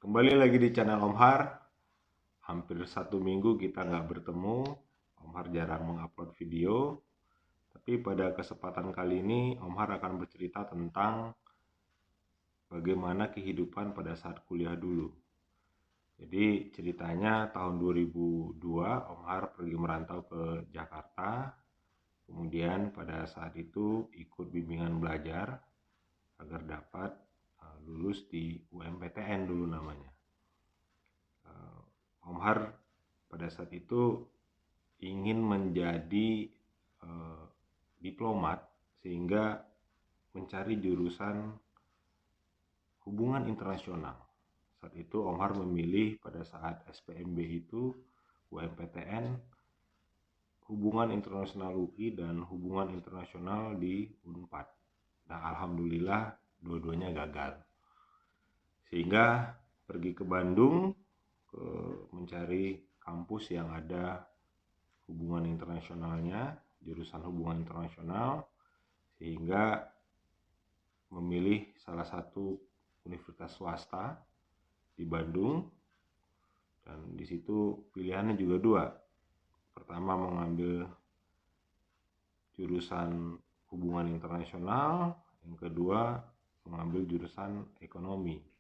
Kembali lagi di channel Om Har. Hampir 1 minggu kita nggak bertemu. Om Har jarang mengupload video. Tapi pada kesempatan kali ini Om Har akan bercerita tentang bagaimana kehidupan pada saat kuliah dulu. Jadi ceritanya tahun 2002 Om Har pergi merantau ke Jakarta. Kemudian pada saat itu ikut bimbingan belajar agar dapat lulus di UMPTN dulu namanya. Om Har pada saat itu ingin menjadi diplomat sehingga mencari jurusan hubungan internasional. Saat itu Om Har memilih pada saat SPMB itu UMPTN hubungan internasional UI dan hubungan internasional di Unpad. Nah, alhamdulillah dua-duanya gagal. Sehingga pergi ke Bandung mencari kampus yang ada hubungan internasionalnya, jurusan hubungan internasional, sehingga memilih salah satu universitas swasta di Bandung. Dan di situ pilihannya juga dua. Pertama mengambil jurusan hubungan internasional, yang kedua mengambil jurusan ekonomi.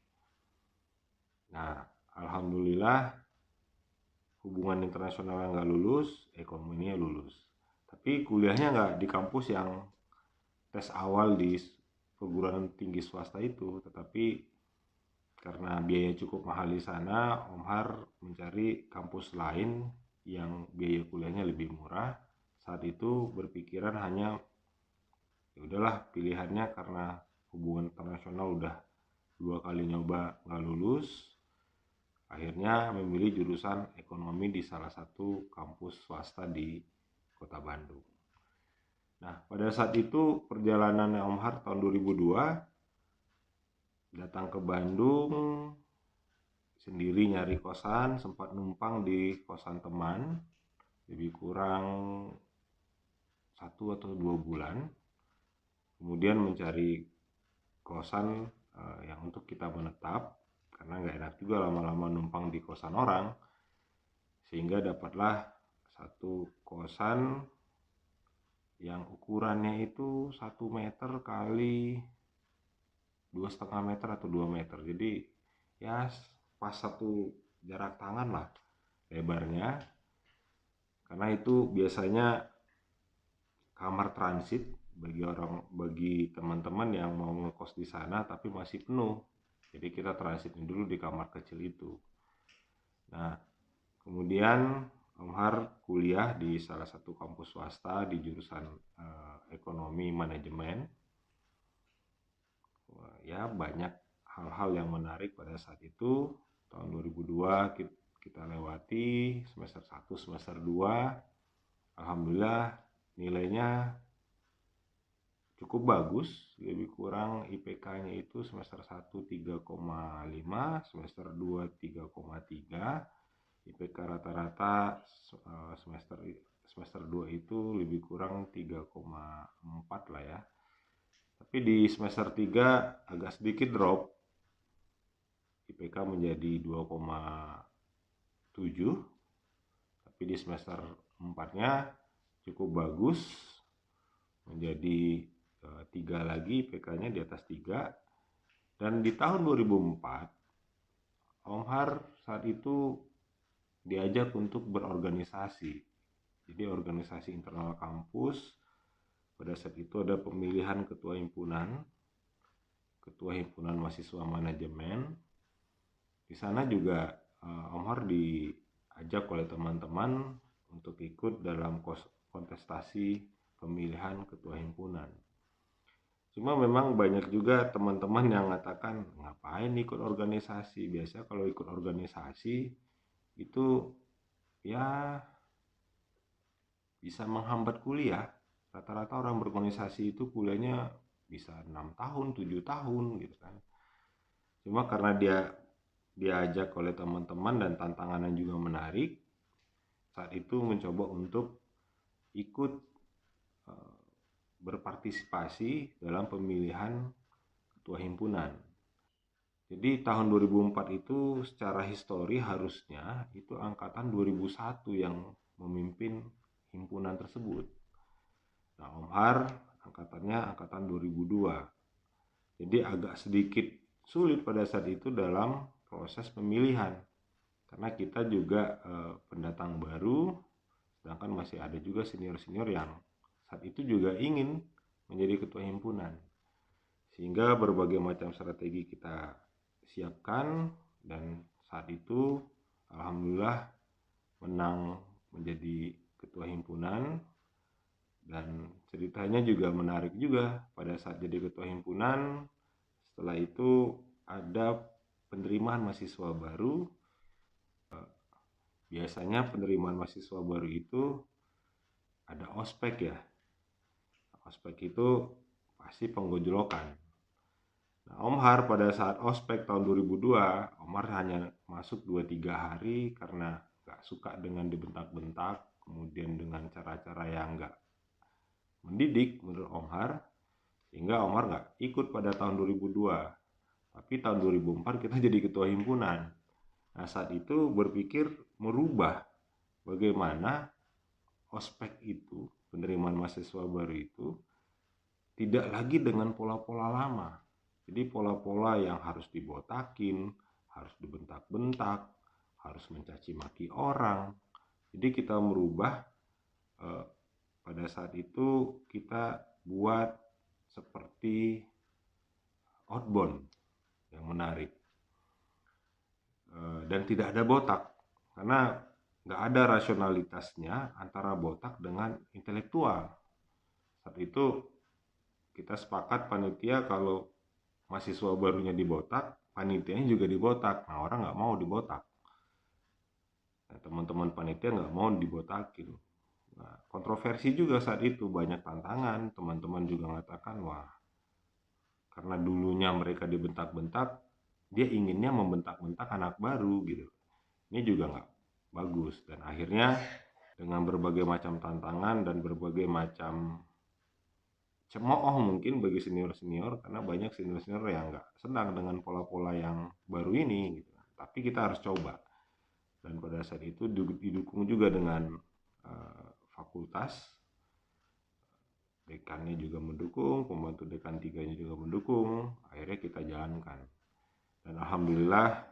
Nah, alhamdulillah hubungan internasional yang nggak lulus, ekonominya lulus. Tapi kuliahnya nggak di kampus yang tes awal di perguruan tinggi swasta itu, tetapi karena biaya cukup mahal di sana, Om Har mencari kampus lain yang biaya kuliahnya lebih murah. Saat itu berpikiran hanya ya udahlah pilihannya karena hubungan internasional udah 2 kali nyoba nggak lulus, akhirnya memilih jurusan ekonomi di salah satu kampus swasta di Kota Bandung. Nah, pada saat itu perjalanan Om Har tahun 2002 datang ke Bandung sendiri nyari kosan, sempat numpang di kosan teman lebih kurang 1 atau 2 bulan. Kemudian mencari kosan yang untuk kita menetap, karena nggak enak juga lama-lama numpang di kosan orang, sehingga dapatlah satu kosan yang ukurannya itu 1 meter kali 2,5 meter atau 2 meter. Jadi ya pas satu jarak tangan lah lebarnya, karena itu biasanya kamar transit bagi teman-teman yang mau ngekos di sana tapi masih penuh. Jadi kita transitin dulu di kamar kecil itu. Nah, kemudian Om Har kuliah di salah satu kampus swasta di jurusan ekonomi manajemen. Ya, banyak hal-hal yang menarik pada saat itu. Tahun 2002 kita lewati semester 1, semester 2. Alhamdulillah nilainya cukup bagus, lebih kurang IPK-nya itu semester 1 3,5, semester 2 3,3. IPK rata-rata semester 2 itu lebih kurang 3,4 lah ya. Tapi di semester 3 agak sedikit drop. IPK menjadi 2,7. Tapi di semester 4-nya cukup bagus, menjadi 3 lagi, IPK-nya di atas 3. Dan di tahun 2004 Om Har saat itu diajak untuk berorganisasi. Jadi organisasi internal kampus. Pada saat itu ada pemilihan ketua himpunan mahasiswa manajemen. Di sana juga Om Har diajak oleh teman-teman untuk ikut dalam kontestasi pemilihan ketua himpunan. Cuma memang banyak juga teman-teman yang mengatakan, ngapain ikut organisasi? Biasanya kalau ikut organisasi itu ya bisa menghambat kuliah. Rata-rata orang berorganisasi itu kuliahnya bisa 6 tahun, 7 tahun gitu kan. Cuma karena dia diajak oleh teman-teman dan tantangannya juga menarik, saat itu mencoba untuk ikut berpartisipasi dalam pemilihan ketua himpunan. Jadi tahun 2004 itu secara histori harusnya itu angkatan 2001 yang memimpin himpunan tersebut. Nah, Om Har angkatannya angkatan 2002. Jadi agak sedikit sulit pada saat itu dalam proses pemilihan. Karena kita juga pendatang baru, sedangkan masih ada juga senior-senior yang saat itu juga ingin menjadi ketua himpunan. Sehingga berbagai macam strategi kita siapkan, dan saat itu alhamdulillah menang menjadi ketua himpunan. Dan ceritanya juga menarik juga, pada saat jadi ketua himpunan, setelah itu ada penerimaan mahasiswa baru. Biasanya penerimaan mahasiswa baru itu ada ospek ya. Ospek itu pasti penggojolokan. Nah, Om Har pada saat ospek tahun 2002, Om Har hanya masuk 2-3 hari karena gak suka dengan dibentak-bentak, kemudian dengan cara-cara yang gak mendidik menurut Om Har, sehingga Om Har gak ikut pada tahun 2002. Tapi tahun 2004 kita jadi ketua himpunan. Nah, saat itu berpikir merubah bagaimana ospek itu, penerimaan mahasiswa baru itu, tidak lagi dengan pola-pola lama. Jadi pola-pola yang harus dibotakin, harus dibentak-bentak, harus mencaci maki orang. Jadi kita merubah, pada saat itu kita buat seperti outbound yang menarik, dan tidak ada botak, karena nggak ada rasionalitasnya antara botak dengan intelektual. Saat itu kita sepakat panitia kalau mahasiswa barunya dibotak, panitianya juga dibotak. Nah, orang nggak mau dibotak. Nah, teman-teman panitia nggak mau dibotakin. Nah, kontroversi juga saat itu, banyak tantangan. Teman-teman juga mengatakan, wah, karena dulunya mereka dibentak-bentak, dia inginnya membentak-bentak anak baru gitu. Ini juga nggak bagus. Dan akhirnya dengan berbagai macam tantangan dan berbagai macam cemooh mungkin bagi senior-senior, karena banyak senior-senior yang nggak senang dengan pola-pola yang baru ini gitu. Tapi kita harus coba. Dan pada saat itu didukung juga dengan fakultas, dekannya juga mendukung, pembantu dekan 3-nya juga mendukung. Akhirnya kita jalankan. Dan alhamdulillah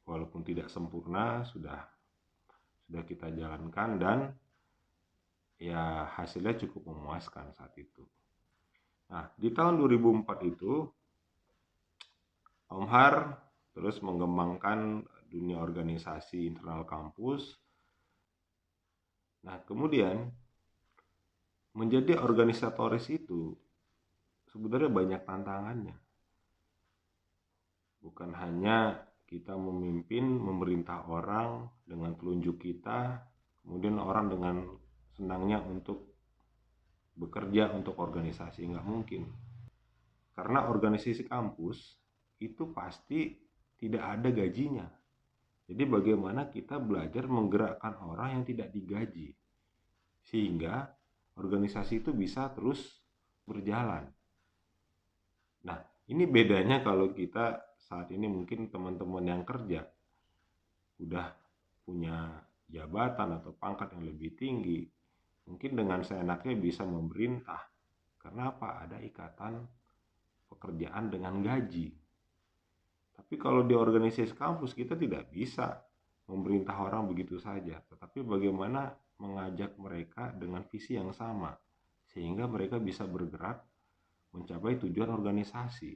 walaupun tidak sempurna sudah kita jalankan, dan ya hasilnya cukup memuaskan saat itu. Nah, di tahun 2004 itu Om Har terus mengembangkan dunia organisasi internal kampus. Nah, kemudian menjadi organisatoris itu sebenarnya banyak tantangannya. Bukan hanya kita memimpin, memerintah orang dengan telunjuk kita, kemudian orang dengan senangnya untuk bekerja untuk organisasi, nggak mungkin. Karena organisasi kampus itu pasti tidak ada gajinya. Jadi bagaimana kita belajar menggerakkan orang yang tidak digaji, sehingga organisasi itu bisa terus berjalan. Nah, ini bedanya kalau kita saat ini, mungkin teman-teman yang kerja udah punya jabatan atau pangkat yang lebih tinggi, mungkin dengan seenaknya bisa memerintah. Karena apa? Ada ikatan pekerjaan dengan gaji. Tapi kalau di organisasi kampus kita tidak bisa memerintah orang begitu saja, tetapi bagaimana mengajak mereka dengan visi yang sama sehingga mereka bisa bergerak mencapai tujuan organisasi.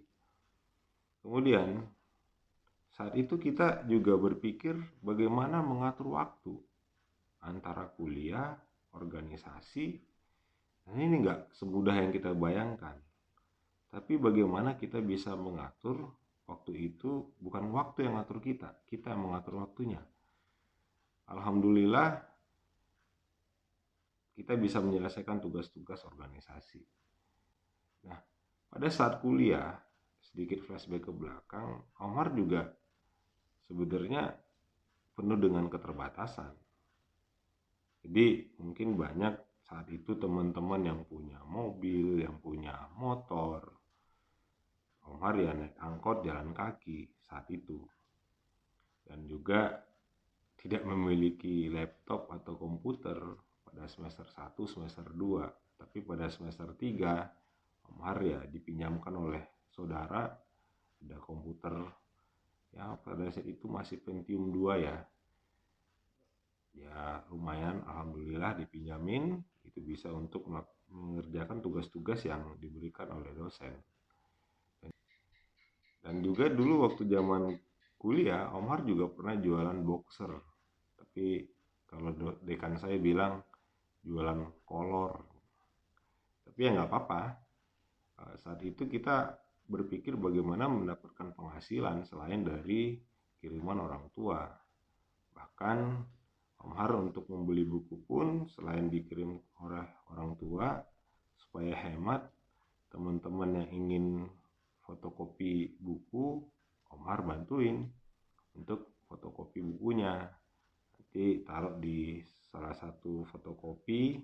Kemudian saat itu kita juga berpikir bagaimana mengatur waktu antara kuliah, organisasi. Nah, ini nggak semudah yang kita bayangkan. Tapi bagaimana kita bisa mengatur waktu itu, bukan waktu yang ngatur kita, kita yang mengatur waktunya. Alhamdulillah kita bisa menyelesaikan tugas-tugas organisasi. Nah, pada saat kuliah, sedikit flashback ke belakang, Omar juga sebenarnya penuh dengan keterbatasan. Jadi mungkin banyak saat itu teman-teman yang punya mobil, yang punya motor. Omar ya naik angkot, jalan kaki. saat itu, dan juga tidak memiliki laptop atau komputer pada semester 1, semester 2, tapi pada semester 3 Om Har ya dipinjamkan oleh saudara ada komputer ya pada saat itu masih Pentium 2 ya. Ya lumayan, alhamdulillah dipinjamin, itu bisa untuk mengerjakan tugas-tugas yang diberikan oleh dosen. Dan juga dulu waktu zaman kuliah Om Har juga pernah jualan boxer, tapi kalau dekan saya bilang jualan kolor, tapi ya nggak apa-apa. Saat itu kita berpikir bagaimana mendapatkan penghasilan selain dari kiriman orang tua. Bahkan Om Har untuk membeli buku pun selain dikirim oleh orang tua, supaya hemat, teman-teman yang ingin fotokopi buku Om Har bantuin untuk fotokopi bukunya. Nanti taruh di salah satu fotokopi,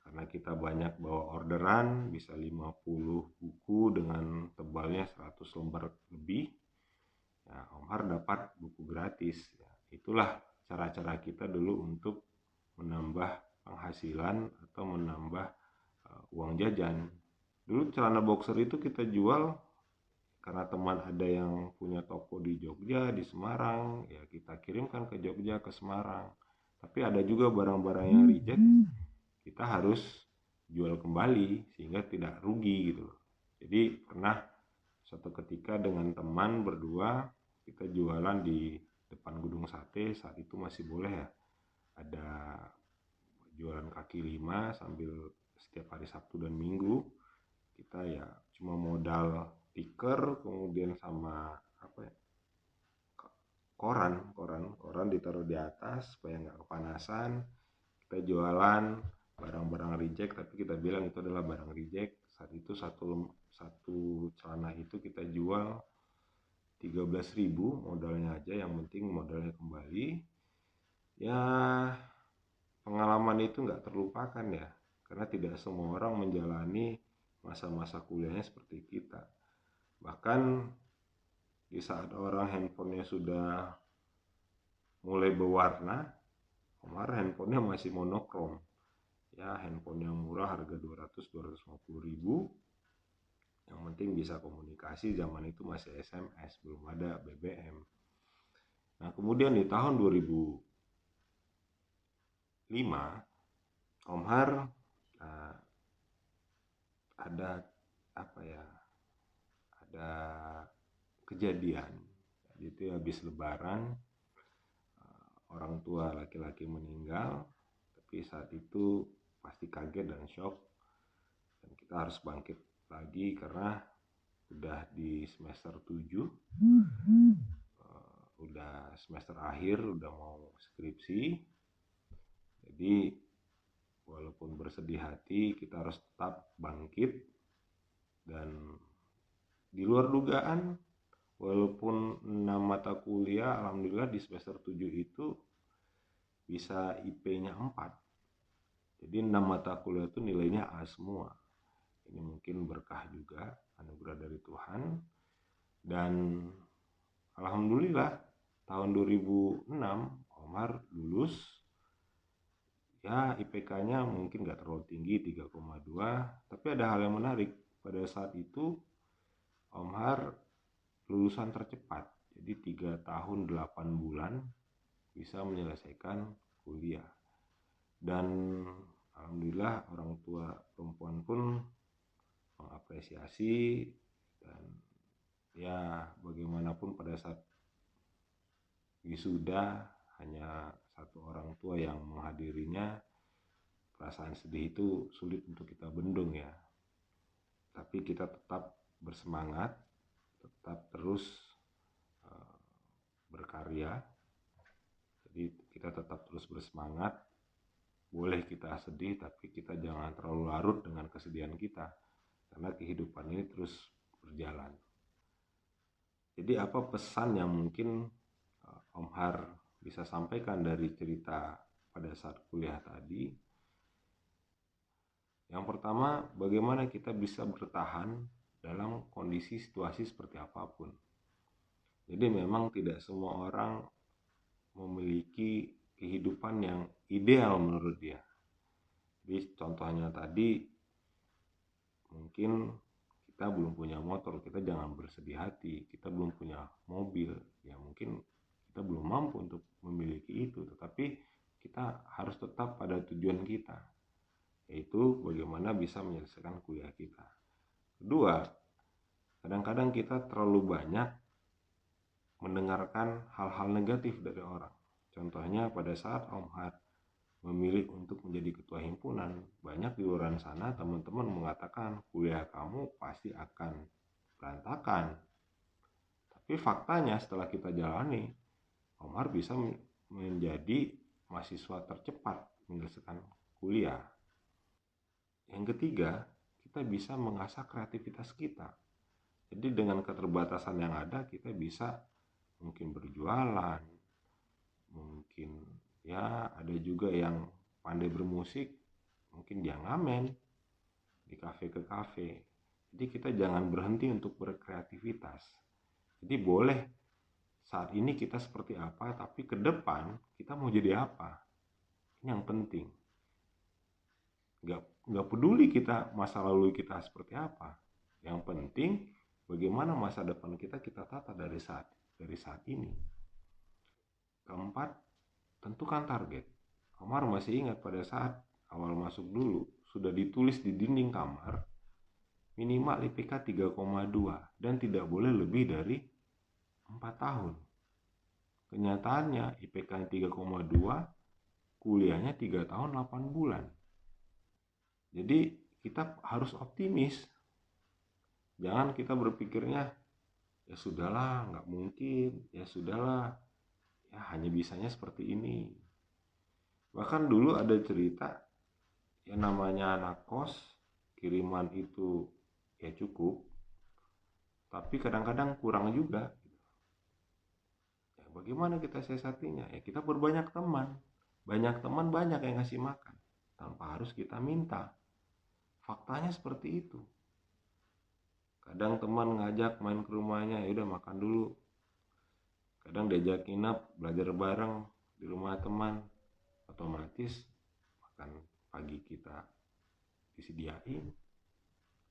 karena kita banyak bawa orderan, bisa 50 buku dengan tebalnya 100 lembar lebih. Ya, Om Har dapat buku gratis. Ya, itulah cara-cara kita dulu untuk menambah penghasilan atau menambah uang jajan. Dulu celana boxer itu kita jual karena teman ada yang punya toko di Jogja, di Semarang, ya kita kirimkan ke Jogja, ke Semarang. Tapi ada juga barang-barang yang reject, kita harus jual kembali sehingga tidak rugi gitu. Jadi pernah suatu ketika dengan teman berdua kita jualan di depan Gedung Sate, saat itu masih boleh ya, ada jualan kaki lima sambil setiap hari Sabtu dan Minggu. Kita ya cuma modal tiker, kemudian sama apa ya, koran ditaruh di atas supaya nggak kepanasan. Kita jualan barang-barang reject, tapi kita bilang itu adalah barang reject. Saat itu satu celana itu kita jual 13.000 modalnya aja, yang penting modalnya kembali. Ya pengalaman itu nggak terlupakan ya, karena tidak semua orang menjalani masa-masa kuliahnya seperti kita. Bahkan di saat orang handphonenya sudah mulai berwarna, kemarin handphonenya masih monokrom. Ya handphone yang murah harga 200-250 ribu, yang penting bisa komunikasi. Zaman itu masih SMS, belum ada BBM. Nah kemudian di tahun 2005 Om Har ada apa ya, ada kejadian. Itu habis lebaran, orang tua laki-laki meninggal, tapi saat itu pasti kaget dan shock, dan kita harus bangkit lagi karena udah di semester 7, udah semester akhir, udah mau skripsi. Jadi walaupun bersedih hati, kita harus tetap bangkit. Dan di luar dugaan, walaupun 6 mata kuliah, alhamdulillah di semester 7 itu bisa IP-nya 4. Jadi 6 mata kuliah itu nilainya A semua. Ini mungkin berkah juga, anugerah dari Tuhan. Dan alhamdulillah tahun 2006 Om Har lulus. Ya IPK-nya mungkin gak terlalu tinggi, 3,2. Tapi ada hal yang menarik. Pada saat itu Om Har lulusan tercepat. Jadi 3 tahun 8 bulan bisa menyelesaikan kuliah. Dan alhamdulillah orang tua perempuan pun mengapresiasi. Dan ya bagaimanapun pada saat wisuda hanya satu orang tua yang menghadirinya, perasaan sedih itu sulit untuk kita bendung ya. Tapi kita tetap bersemangat, tetap terus berkarya. Jadi kita tetap terus bersemangat. Boleh kita sedih, tapi kita jangan terlalu larut dengan kesedihan kita, karena kehidupan ini terus berjalan. Jadi apa pesan yang mungkin Om Har bisa sampaikan dari cerita pada saat kuliah tadi? Yang pertama, bagaimana kita bisa bertahan dalam kondisi situasi seperti apapun. Jadi memang tidak semua orang memiliki kehidupan yang ideal menurut dia. Jadi contohnya tadi, mungkin kita belum punya motor, kita jangan bersedih hati. Kita belum punya mobil, ya mungkin kita belum mampu untuk memiliki itu. Tetapi kita harus tetap pada tujuan kita, yaitu bagaimana bisa menyelesaikan kuliah kita. Kedua, kadang-kadang kita terlalu banyak mendengarkan hal-hal negatif dari orang. Contohnya pada saat Om Har memilih untuk menjadi ketua himpunan, banyak di luar sana teman-teman mengatakan kuliah kamu pasti akan berantakan. Tapi faktanya setelah kita jalani, Om Har bisa menjadi mahasiswa tercepat menyelesaikan kuliah. Yang ketiga, kita bisa mengasah kreativitas kita. Jadi dengan keterbatasan yang ada, kita bisa mungkin berjualan, mungkin ya ada juga yang pandai bermusik, mungkin dia ngamen di kafe ke kafe. Jadi kita jangan berhenti untuk berkreativitas. Jadi boleh saat ini kita seperti apa, tapi ke depan kita mau jadi apa. Ini yang penting. Gak peduli kita masa lalu kita seperti apa. Yang penting bagaimana masa depan kita tata dari saat ini. Keempat, tentukan target. Omar masih ingat pada saat awal masuk dulu, sudah ditulis di dinding kamar, minimal IPK 3,2 dan tidak boleh lebih dari 4 tahun. Kenyataannya IPK 3,2, kuliahnya 3 tahun 8 bulan. Jadi kita harus optimis. Jangan kita berpikirnya, ya sudahlah, nggak mungkin, ya sudahlah, ya hanya bisanya seperti ini. Bahkan dulu ada cerita, yang namanya anak kos, kiriman itu ya cukup, tapi kadang-kadang kurang juga. Ya, bagaimana kita siasatinya? Ya kita berbanyak teman. Banyak teman banyak yang ngasih makan, tanpa harus kita minta. Faktanya seperti itu. Kadang teman ngajak main ke rumahnya, ya udah makan dulu. Kadang diajak nginep, belajar bareng di rumah teman, otomatis makan pagi kita disediain,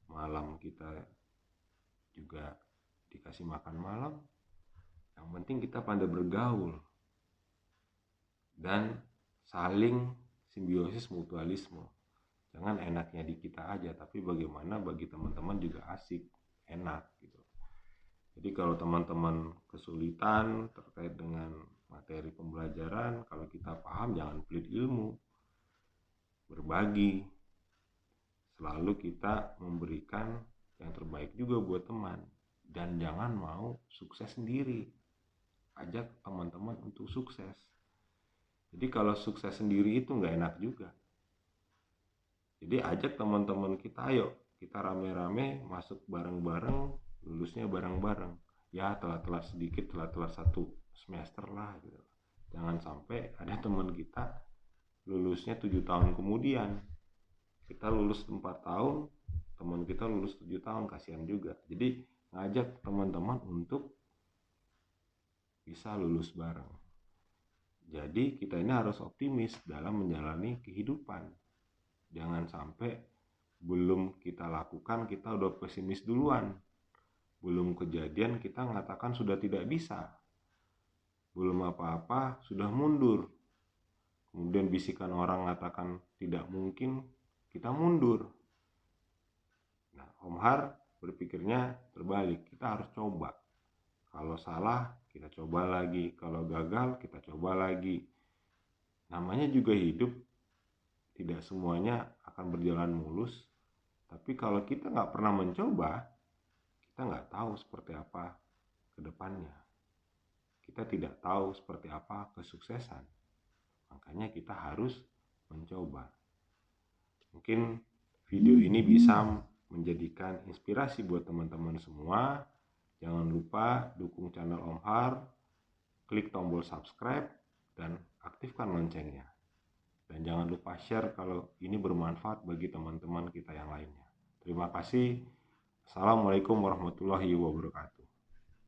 malam kita juga dikasih makan malam. Yang penting kita pandai bergaul dan saling simbiosis mutualisme. Jangan enaknya di kita aja, tapi bagaimana bagi teman-teman juga asik, enak gitu. Jadi kalau teman-teman kesulitan terkait dengan materi pembelajaran, kalau kita paham jangan pelit ilmu, berbagi, selalu kita memberikan yang terbaik juga buat teman. Dan jangan mau sukses sendiri, ajak teman-teman untuk sukses. Jadi kalau sukses sendiri itu nggak enak juga. Jadi ajak teman-teman kita, ayo kita rame-rame masuk bareng-bareng, lulusnya bareng-bareng. Ya telat-telat sedikit, telat-telat 1 semester lah gitu. Jangan sampai ada teman kita lulusnya 7 tahun kemudian. Kita lulus 4 tahun, teman kita lulus 7 tahun, kasihan juga. Jadi ngajak teman-teman untuk bisa lulus bareng. Jadi kita ini harus optimis dalam menjalani kehidupan. Jangan sampai belum kita lakukan kita udah pesimis duluan. Belum kejadian kita mengatakan sudah tidak bisa. Belum apa-apa sudah mundur. Kemudian bisikan orang mengatakan tidak mungkin, kita mundur. Nah, Om Har berpikirnya terbalik. Kita harus coba. Kalau salah, kita coba lagi. Kalau gagal, kita coba lagi. Namanya juga hidup. Tidak semuanya akan berjalan mulus, tapi kalau kita nggak pernah mencoba, kita nggak tahu seperti apa ke depannya. Kita tidak tahu seperti apa kesuksesan. Makanya kita harus mencoba. Mungkin video ini bisa menjadikan inspirasi buat teman-teman semua. Jangan lupa dukung channel Om Har, klik tombol subscribe, dan aktifkan loncengnya. Dan jangan lupa share kalau ini bermanfaat bagi teman-teman kita yang lainnya. Terima kasih. Assalamualaikum warahmatullahi wabarakatuh.